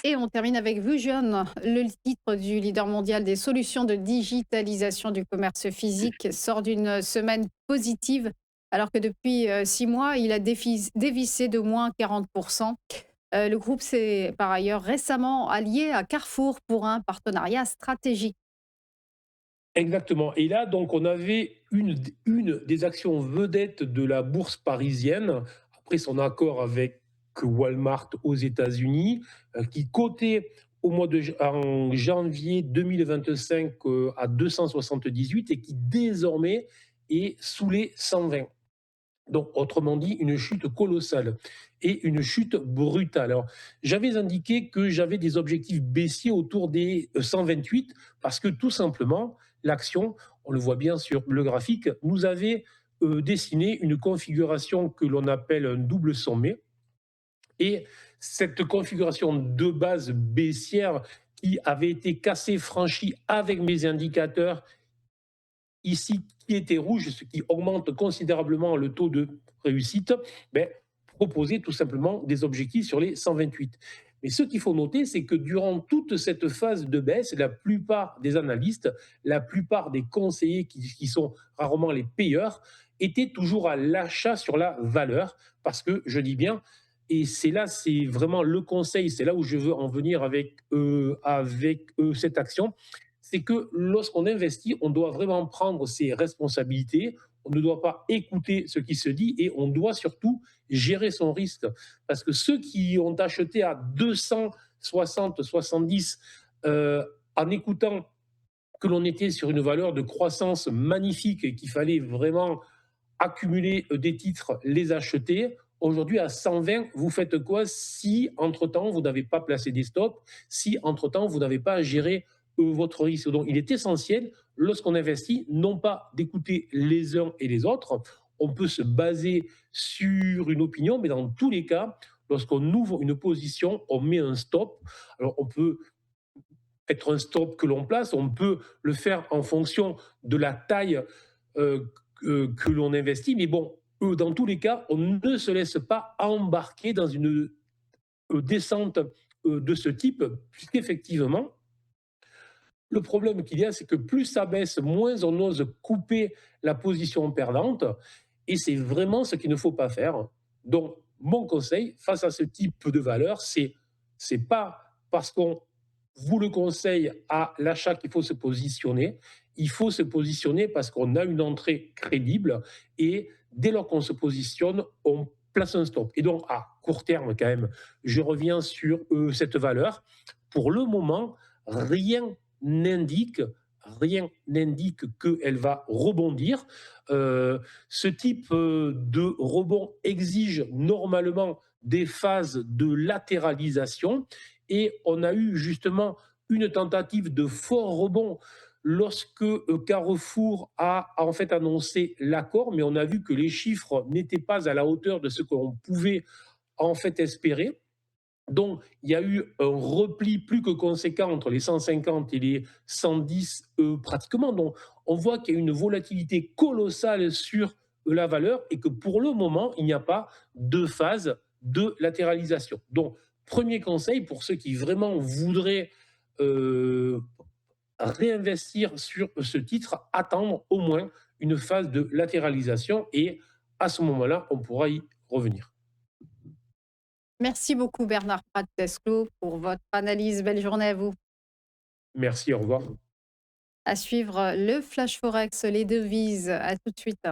Et on termine avec Vusion, le titre du leader mondial des solutions de digitalisation du commerce physique sort d'une semaine positive, alors que depuis 6 mois, il a dévissé de moins 40%. Le groupe s'est par ailleurs récemment allié à Carrefour pour un partenariat stratégique. Exactement. Et là, donc, on avait une des actions vedettes de la bourse parisienne, après son accord avec Walmart aux États-Unis, qui cotait en janvier 2025 à 278 et qui désormais est sous les 120. Donc, autrement dit, une chute colossale et une chute brutale. Alors, j'avais indiqué que j'avais des objectifs baissiers autour des 128 parce que tout simplement, l'action, on le voit bien sur le graphique, nous avait dessiné une configuration que l'on appelle un double sommet. Et cette configuration de base baissière qui avait été cassée, franchie avec mes indicateurs ici qui était rouge, ce qui augmente considérablement le taux de réussite, ben, proposer tout simplement des objectifs sur les 128. Mais ce qu'il faut noter, c'est que durant toute cette phase de baisse, la plupart des analystes, la plupart des conseillers qui sont rarement les payeurs, étaient toujours à l'achat sur la valeur, parce que je dis bien, et c'est là, c'est vraiment le conseil, c'est là où je veux en venir avec cette action, c'est que lorsqu'on investit, on doit vraiment prendre ses responsabilités, on ne doit pas écouter ce qui se dit et on doit surtout gérer son risque. Parce que ceux qui ont acheté à 260, 70 en écoutant que l'on était sur une valeur de croissance magnifique et qu'il fallait vraiment accumuler des titres, les acheter. Aujourd'hui, à 120, vous faites quoi si, entre-temps, vous n'avez pas placé des stops, si, entre-temps, vous n'avez pas géré votre risque. Donc, il est essentiel, lorsqu'on investit, non pas d'écouter les uns et les autres, on peut se baser sur une opinion, mais dans tous les cas, lorsqu'on ouvre une position, on met un stop. Alors, on peut être un stop que l'on place, on peut le faire en fonction de la taille que l'on investit. Mais bon, dans tous les cas, on ne se laisse pas embarquer dans une descente de ce type, puisqu'effectivement, le problème qu'il y a, c'est que plus ça baisse, moins on ose couper la position perdante. Et c'est vraiment ce qu'il ne faut pas faire. Donc, mon conseil face à ce type de valeur, c'est pas parce qu'on vous le conseille à l'achat qu'il faut se positionner. Il faut se positionner parce qu'on a une entrée crédible et dès lors qu'on se positionne, on place un stop. Et donc, à court terme, quand même, je reviens sur cette valeur. Pour le moment, rien n'indique rien n'indique qu'elle va rebondir. Ce type de rebond exige normalement des phases de latéralisation et on a eu justement une tentative de fort rebond lorsque Carrefour a en fait annoncé l'accord, mais on a vu que les chiffres n'étaient pas à la hauteur de ce qu'on pouvait en fait espérer. Donc, il y a eu un repli plus que conséquent entre les 150 et les 110 pratiquement. Donc, on voit qu'il y a une volatilité colossale sur la valeur et que pour le moment, il n'y a pas de phase de latéralisation. Donc, premier conseil pour ceux qui vraiment voudraient euh, réinvestir sur ce titre, attendre au moins une phase de latéralisation et à ce moment-là, on pourra y revenir. Merci beaucoup Bernard Prat-Desclaux pour votre analyse. Belle journée à vous. Merci, au revoir. À suivre le Flash Forex, les devises. À tout de suite.